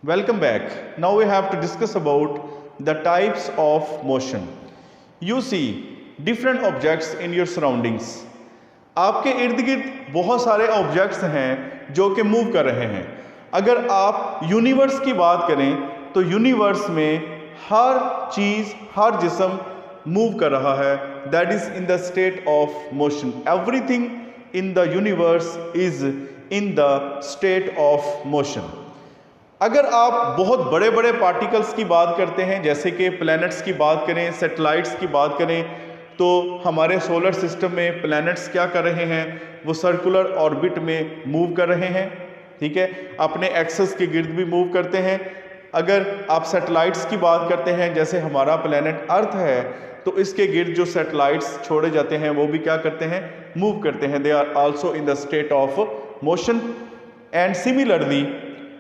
Welcome back. Now we have to discuss about the types of motion. You see different objects in your surroundings. आपके इर्द गिर्द बहुत सारे objects हैं जो कि मूव कर रहे हैं. अगर आप यूनिवर्स की बात करें तो यूनिवर्स में हर चीज, हर जिस्म मूव कर रहा है. That is in the state of motion. Everything in the universe is in the state of motion. अगर आप बहुत बड़े बड़े पार्टिकल्स की बात करते हैं, जैसे कि प्लैनेट्स की बात करें, सैटेलाइट्स की बात करें, तो हमारे सोलर सिस्टम में प्लैनेट्स क्या कर रहे हैं? वो सर्कुलर ऑर्बिट में मूव कर रहे हैं. ठीक है, अपने एक्सेस के गिर्द भी मूव करते हैं. अगर आप सैटेलाइट्स की बात करते हैं, जैसे हमारा प्लैनेट अर्थ है, तो इसके गिर्द जो सैटेलाइट्स छोड़े जाते हैं वो भी क्या करते हैं? मूव करते हैं. They are also in the state of motion. And similarly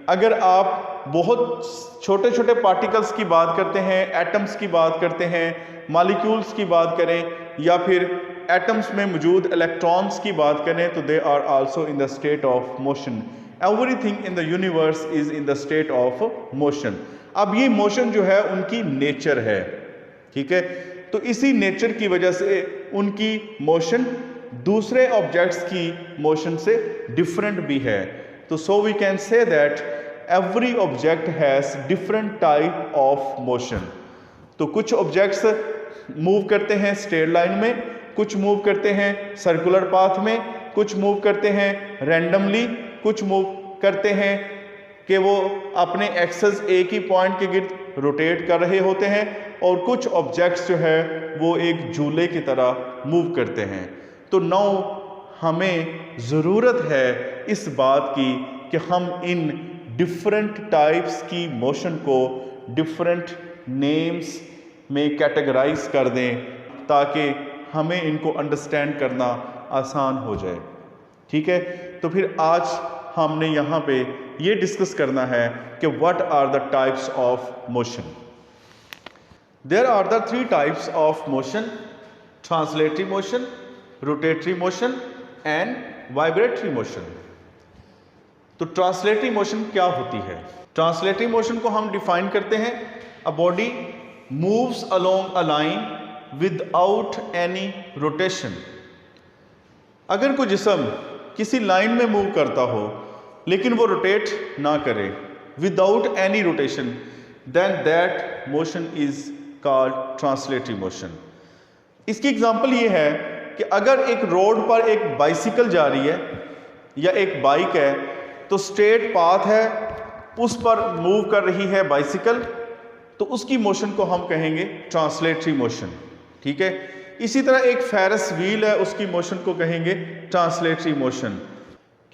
अगर आप बहुत छोटे छोटे पार्टिकल्स की बात करते हैं, एटम्स की बात करते हैं, मॉलिक्यूल्स की बात करें, या फिर एटम्स में मौजूद इलेक्ट्रॉन्स की बात करें, तो they are also in the state of motion. Everything in the universe is in the state of motion. अब ये मोशन जो है उनकी नेचर है. ठीक है, तो इसी नेचर की वजह से उनकी मोशन दूसरे ऑब्जेक्ट्स की मोशन से डिफरेंट भी है. तो so we can say that every object has different type of motion. तो कुछ ऑब्जेक्ट्स मूव करते हैं स्ट्रेट लाइन में, कुछ मूव करते हैं सर्कुलर पाथ में, कुछ मूव करते हैं रैंडमली, कुछ मूव करते हैं कि वो अपने एक्सेस एक ही पॉइंट के गिर्द रोटेट कर रहे होते हैं, और कुछ ऑब्जेक्ट्स जो है वो एक झूले की तरह मूव करते हैं. तो नाउ हमें ज़रूरत है इस बात की कि हम इन डिफरेंट टाइप्स की मोशन को डिफरेंट नेम्स में कैटेगराइज कर दें, ताकि हमें इनको अंडरस्टैंड करना आसान हो जाए. ठीक है, तो फिर आज हमने यहाँ पे ये डिस्कस करना है कि what are the types of motion. There are the 3 types of motion: translatory motion, rotatory motion and vibratory motion. तो ट्रांसलेटरी मोशन क्या होती है? ट्रांसलेटरी मोशन को हम डिफाइन करते हैं: a body moves along a line without any rotation. अगर कोई जिस्म किसी लाइन में मूव करता हो लेकिन वो रोटेट ना करे, without any rotation, then that motion is called translatory motion. इसकी एग्जांपल ये है कि अगर एक रोड पर एक बाइसिकल जा रही है या एक बाइक है, तो स्ट्रेट पाथ है, उस पर मूव कर रही है बाइसिकल, तो उसकी मोशन को हम कहेंगे ट्रांसलेटरी मोशन. ठीक है, इसी तरह एक फेरस व्हील है, उसकी मोशन को कहेंगे ट्रांसलेटरी मोशन,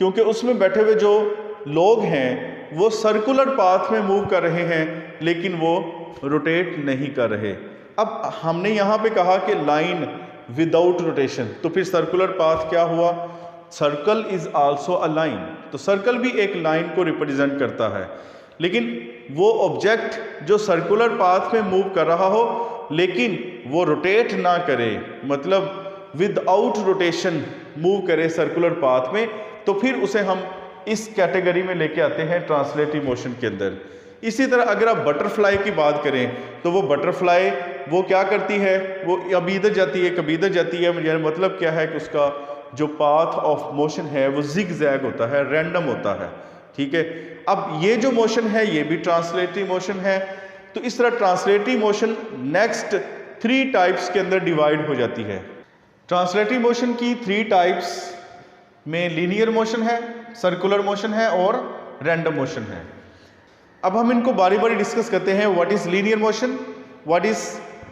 क्योंकि उसमें बैठे हुए जो लोग हैं वो सर्कुलर पाथ में मूव कर रहे हैं लेकिन वो रोटेट नहीं कर रहे. अब हमने यहाँ पे कहा कि लाइन विदाउट रोटेशन, तो फिर सर्कुलर पाथ क्या हुआ? Circle is also a line. तो सर्कल भी एक लाइन को रिप्रेजेंट करता है, लेकिन वो ऑब्जेक्ट जो सर्कुलर पाथ में मूव कर रहा हो लेकिन वो रोटेट ना करे, मतलब विदाउट रोटेशन मूव करे सर्कुलर पाथ में, तो फिर उसे हम इस कैटेगरी में लेके आते हैं ट्रांसलेटरी मोशन के अंदर. इसी तरह अगर आप बटरफ्लाई की बात करें, तो वो बटरफ्लाई वो क्या करती है? वो कभी इधर जाती है, कभी इधर जाती है. मतलब क्या है कि उसका जो पाथ ऑफ मोशन है वो जिग जैग होता है, रैंडम होता है. ठीक है, अब ये जो मोशन है ये भी ट्रांसलेटरी मोशन है. तो इस तरह ट्रांसलेटरी मोशन नेक्स्ट 3 टाइप्स के अंदर डिवाइड हो जाती है. ट्रांसलेटरी मोशन की 3 टाइप्स में लीनियर मोशन है, सर्कुलर मोशन है और रैंडम मोशन है. अब हम इनको बारी बारी डिस्कस करते हैं. What is linear motion, what is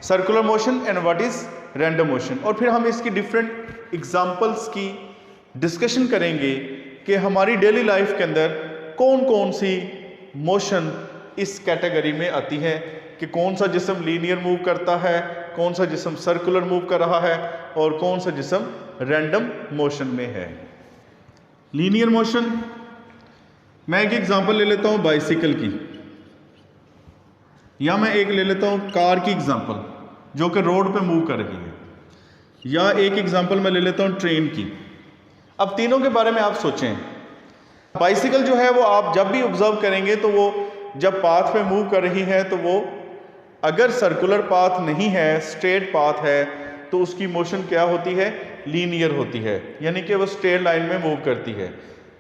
circular motion and what is random motion. और फिर हम इसकी डिफरेंट एग्जाम्पल्स की डिस्कशन करेंगे कि हमारी डेली लाइफ के अंदर कौन कौन सी मोशन इस कैटेगरी में आती है, कि कौन सा जिस्म लीनियर मूव करता है, कौन सा जिस्म सर्कुलर मूव कर रहा है और कौन सा जिस्म रैंडम मोशन में है. लीनियर मोशन, मैं एक एग्जांपल ले लेता हूं बाइसिकल की, या मैं एक ले लेता हूं कार की एग्जांपल जो कि रोड पे मूव कर रही है, या एक एग्जांपल मैं ले लेता हूं ट्रेन की. अब तीनों के बारे में आप सोचें. बाइसिकल जो है वो आप जब भी ऑब्जर्व करेंगे तो वो जब पाथ में मूव कर रही है तो वो अगर सर्कुलर पाथ नहीं है, स्ट्रेट पाथ है, तो उसकी मोशन क्या होती है, लीनियर होती है, यानी कि वो स्ट्रेट लाइन में मूव करती है।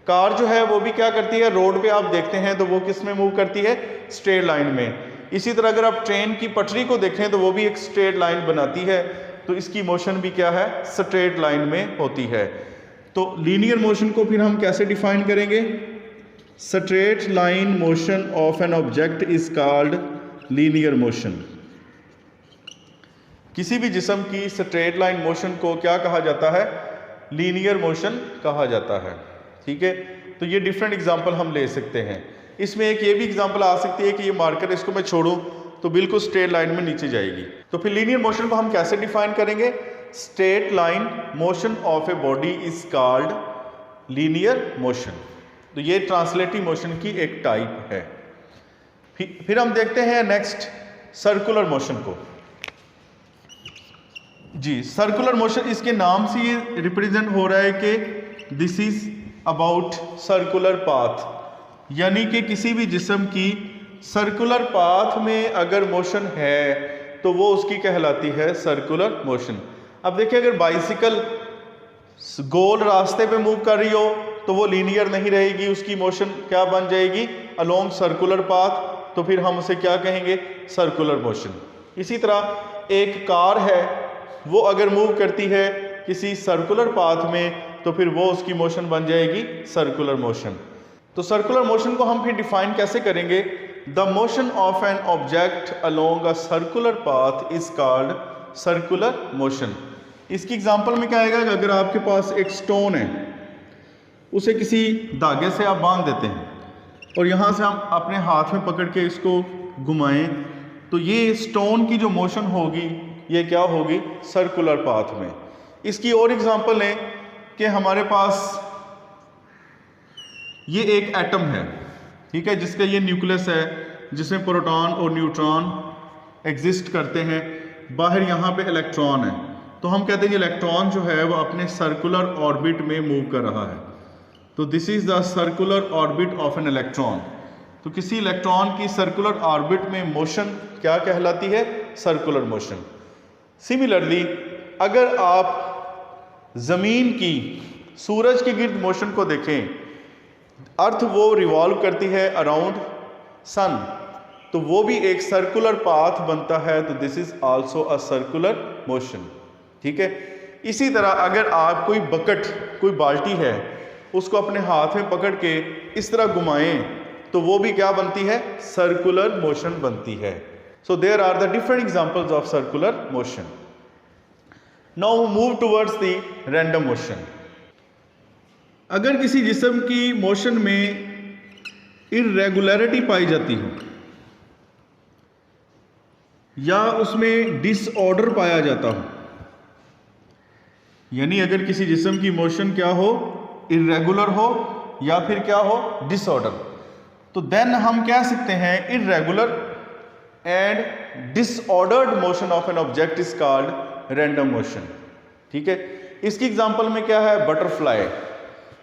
कार जो है वो भी क्या करती है, रोड पे आप देखते हैं तो वो किस में मूव करती है, स्ट्रेट लाइन में। इसी तरह अगर आप ट्रेन की पटरी को देखें तो वो भी एक स्ट्रेट लाइन बनाती है, तो इसकी मोशन भी क्या है, स्ट्रेट लाइन में होती है। तो लीनियर मोशन को फिर हम कैसे डिफाइन करेंगे, straight line motion of an object is called linear motion. किसी भी जिस्म की स्ट्रेट लाइन मोशन को क्या कहा जाता है, लीनियर मोशन कहा जाता है। ठीक है, तो ये डिफरेंट एग्जांपल हम ले सकते हैं। इसमें एक ये भी एग्जांपल आ सकती है कि ये मार्कर इसको मैं छोड़ूं तो बिल्कुल स्ट्रेट लाइन में नीचे जाएगी। तो फिर लीनियर मोशन को हम कैसे डिफाइन करेंगे, straight line motion of a body is called linear motion. तो ये ट्रांसलेटिव मोशन की एक टाइप है। फिर हम देखते हैं नेक्स्ट सर्कुलर मोशन को। जी, सर्कुलर मोशन, इसके नाम से ये रिप्रेजेंट हो रहा है कि this is about circular path, यानी कि किसी भी जिस्म की सर्कुलर पाथ में अगर मोशन है तो वो उसकी कहलाती है सर्कुलर मोशन। अब देखिए, अगर बाइसिकल गोल रास्ते पे मूव कर रही हो तो वो लीनियर नहीं रहेगी, उसकी मोशन क्या बन जाएगी, अलोंग सर्कुलर पाथ, तो फिर हम उसे क्या कहेंगे, सर्कुलर मोशन। इसी तरह एक कार है, वो अगर मूव करती है किसी सर्कुलर पाथ में तो फिर वो उसकी मोशन बन जाएगी सर्कुलर मोशन। तो सर्कुलर मोशन को हम फिर डिफाइन कैसे करेंगे, the motion of an object along a circular path is called circular motion. इसकी एग्जांपल में क्या आएगा कि अगर आपके पास एक स्टोन है, उसे किसी धागे से आप बांध देते हैं और यहाँ से हम अपने हाथ में पकड़ के इसको घुमाएं, तो ये स्टोन की जो मोशन होगी ये क्या होगी, सर्कुलर पाथ में। इसकी और एग्जांपल लें कि हमारे पास ये एक एटम है, ठीक है, जिसका ये न्यूक्लियस है, जिसमें प्रोटॉन और न्यूट्रॉन एग्जिस्ट करते हैं, बाहर यहाँ पे इलेक्ट्रॉन है, तो हम कहते हैं इलेक्ट्रॉन जो है वो अपने सर्कुलर ऑर्बिट में मूव कर रहा है। तो this is the circular orbit of an electron. तो किसी इलेक्ट्रॉन की सर्कुलर ऑर्बिट में मोशन क्या कहलाती है, सर्कुलर मोशन। सिमिलरली अगर आप जमीन की सूरज के गिर्द मोशन को देखें, अर्थ वो रिवॉल्व करती है अराउंड सन, तो वो भी एक सर्कुलर पाथ बनता है, तो this is also a circular motion. ठीक है, इसी तरह अगर आप कोई बकेट, कोई बाल्टी है, उसको अपने हाथ में पकड़ के इस तरह घुमाएं तो वो भी क्या बनती है, सर्कुलर मोशन बनती है। So there are the different examples of circular motion. Now move towards the random motion. अगर किसी जिस्म की मोशन में इर्रेगुलरिटी पाई जाती हो या उसमें डिसऑर्डर पाया जाता हो, यानी अगर किसी जिस्म की मोशन क्या हो, इर्रेगुलर हो या फिर क्या हो, डिसऑर्डर, तो देन हम कह सकते हैं irregular and disordered motion of an object is called random motion. ठीक है, इसकी एग्जांपल में क्या है, बटरफ्लाई,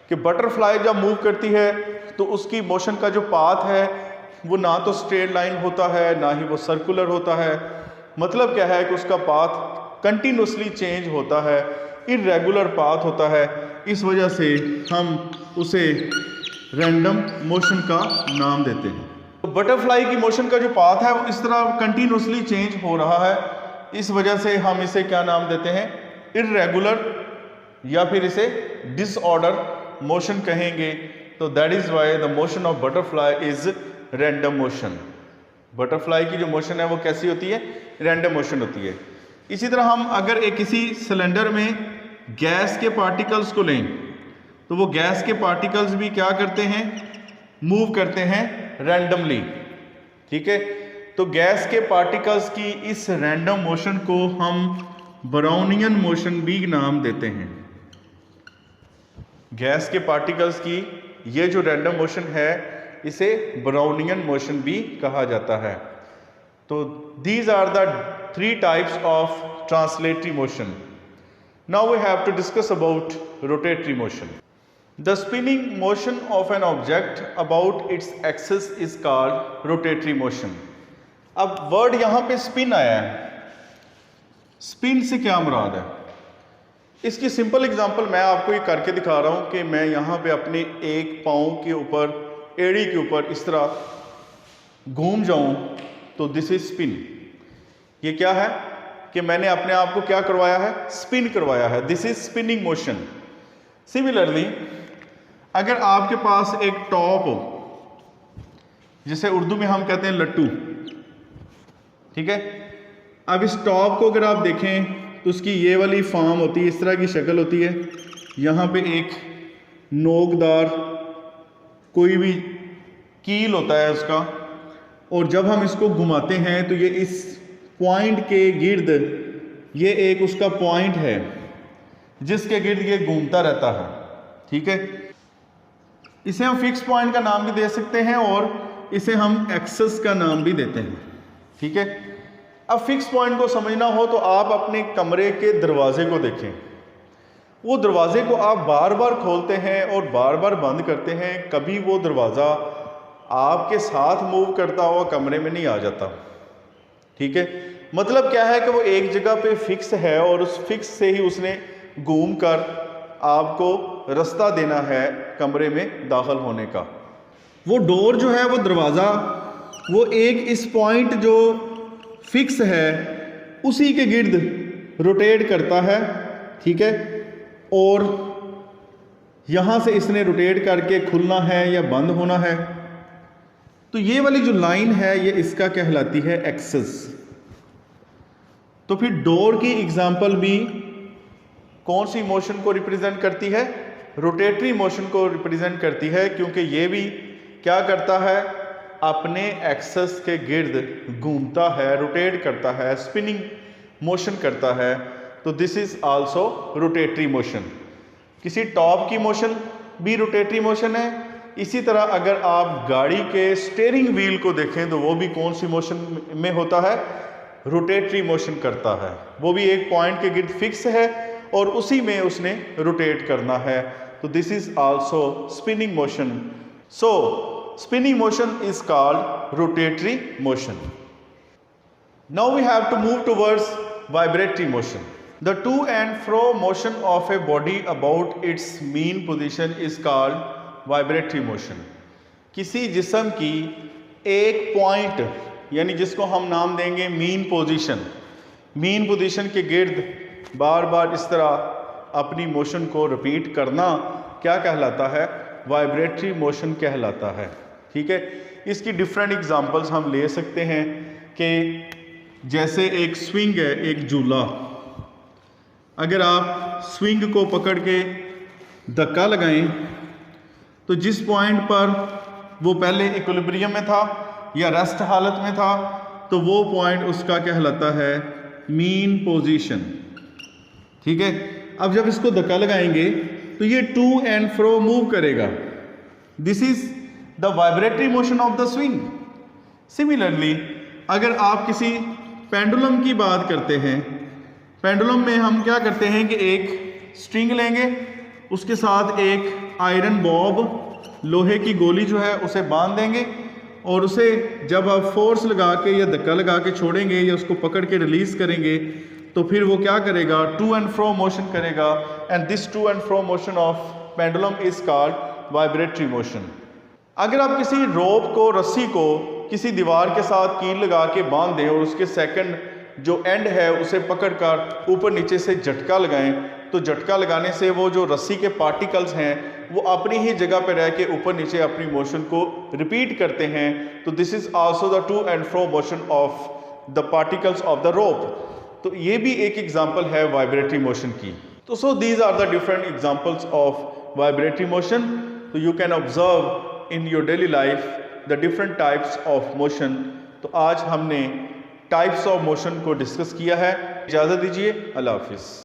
कि बटरफ्लाई जब मूव करती है तो उसकी मोशन का जो पाथ है वो ना तो स्ट्रेट लाइन होता है ना ही वो सर्कुलर होता है। मतलब क्या है कि उसका पाथ कंटिन्यूसली चेंज होता है, इर्रेगुलर पाथ होता है, इस वजह से हम उसे रैंडम मोशन का नाम देते हैं। तो बटरफ्लाई की मोशन का जो पाथ है वो इस तरह कंटिन्यूसली चेंज हो रहा है, इस वजह से हम इसे क्या नाम देते हैं, इर्रेगुलर या फिर इसे डिसऑर्डर मोशन कहेंगे। तो that is why the motion of butterfly is random motion. Butterfly की जो मोशन है वो कैसी होती है, रैंडम मोशन होती है। इसी तरह हम अगर एक किसी सिलेंडर में गैस के पार्टिकल्स को लें तो वो गैस के पार्टिकल्स भी क्या करते हैं, मूव करते हैं रैंडमली। ठीक है, तो गैस के पार्टिकल्स की इस रैंडम मोशन को हम ब्राउनियन मोशन भी नाम देते हैं। गैस के पार्टिकल्स की ये जो रैंडम मोशन है इसे ब्राउनियन मोशन भी कहा जाता है। तो these are the 3 types of translatory motion. Now we have to discuss about rotatory motion. The spinning motion of an object about its axis is called rotatory motion. अब word यहां पे spin आया है, स्पिन से क्या मुराद है? इसकी simple example मैं आपको ये करके दिखा रहा हूं कि मैं यहां पे अपने एक पाँव के ऊपर, एड़ी के ऊपर इस तरह घूम जाऊं तो दिस इज स्पिन। ये क्या है कि मैंने अपने आप को क्या करवाया है? स्पिन करवाया है। This is spinning motion. Similarly अगर आपके पास एक टॉप हो, जिसे उर्दू में हम कहते हैं लट्टू, ठीक है। अब इस टॉप को अगर आप देखें तो उसकी ये वाली फॉर्म होती है, इस तरह की शक्ल होती है। यहाँ पे एक नोकदार कोई भी कील होता है उसका, और जब हम इसको घुमाते हैं तो ये इस पॉइंट के गिर्द, ये एक उसका पॉइंट है जिसके गिर्द ये घूमता रहता है, ठीक है। इसे हम फिक्स पॉइंट का नाम भी दे सकते हैं और इसे हम एक्सिस का नाम भी देते हैं, ठीक है। अब फिक्स पॉइंट को समझना हो तो आप अपने कमरे के दरवाजे को देखें। वो दरवाजे को आप बार बार खोलते हैं और बार बार बंद करते हैं, कभी वो दरवाज़ा आपके साथ मूव करता हुआ कमरे में नहीं आ जाता, ठीक है। मतलब क्या है कि वो एक जगह पे फिक्स है और उस फिक्स से ही उसने घूम कर आपको रास्ता देना है कमरे में दाखिल होने का। वो डोर जो है, वो दरवाज़ा, वो एक इस पॉइंट जो फिक्स है उसी के गिर्द रोटेट करता है, ठीक है। और यहाँ से इसने रोटेट करके खुलना है या बंद होना है। तो ये वाली जो लाइन है ये इसका कहलाती है एक्सिस। तो फिर डोर की एग्जाम्पल भी कौन सी मोशन को रिप्रेजेंट करती है? रोटेटरी मोशन को रिप्रेजेंट करती है, क्योंकि ये भी क्या करता है? अपने एक्सिस के गिर्द घूमता है, रोटेट करता है, स्पिनिंग मोशन करता है। तो this is also rotatory motion. किसी टॉप की मोशन भी रोटेटरी मोशन है। इसी तरह अगर आप गाड़ी के स्टीयरिंग व्हील को देखें तो वो भी कौन सी मोशन में होता है? रोटेटरी मोशन करता है। वो भी एक पॉइंट के गिर्द फिक्स है और उसी में उसने रोटेट करना है। तो this is also spinning motion. So spinning motion is called rotatory motion. Now we have to move towards vibratory motion. The to and fro motion of a body about its mean position is called vibratory motion. किसी जिस्म की एक point, यानी जिसको हम नाम देंगे mean position, mean position के गिर्द बार बार इस तरह अपनी मोशन को रिपीट करना क्या कहलाता है? वाइब्रेटरी मोशन कहलाता है, ठीक है। इसकी डिफरेंट एग्जांपल्स हम ले सकते हैं कि जैसे एक स्विंग है, एक झूला। अगर आप स्विंग को पकड़ के धक्का लगाएं तो जिस पॉइंट पर वो पहले इक्विलिब्रियम में था या रेस्ट हालत में था, तो वो पॉइंट उसका कहलाता है मीन पोजीशन, ठीक है। अब जब इसको धक्का लगाएंगे तो ये टू एंड फ्रो मूव करेगा। This is the vibratory motion of the swing. Similarly अगर आप किसी पेंडुलम की बात करते हैं, पेंडुलम में हम क्या करते हैं कि एक स्ट्रिंग लेंगे, उसके साथ एक आयरन बॉब, लोहे की गोली जो है उसे बांध देंगे और उसे जब आप फोर्स लगा के या धक्का लगा के छोड़ेंगे या उसको पकड़ के रिलीज करेंगे तो फिर वो क्या करेगा? टू एंड फ्रो मोशन करेगा। And this to and fro motion of pendulum is called vibratory motion. अगर आप किसी रोप को, रस्सी को किसी दीवार के साथ कील लगा के बांध दें और उसके सेकंड जो एंड है उसे पकड़कर ऊपर नीचे से झटका लगाएं, तो झटका लगाने से वो जो रस्सी के पार्टिकल्स हैं वो अपनी ही जगह पर रह के ऊपर नीचे अपनी मोशन को रिपीट करते हैं। तो this is also the to and fro motion of the particles of the rope. तो ये भी एक एग्जांपल है वाइब्रेटरी मोशन की। तो so these are the different examples of vibratory motion. तो you can observe in your daily life the different types of motion. तो आज हमने टाइप्स ऑफ मोशन को डिस्कस किया है। इजाज़त दीजिए, अल्लाह हाफिज़।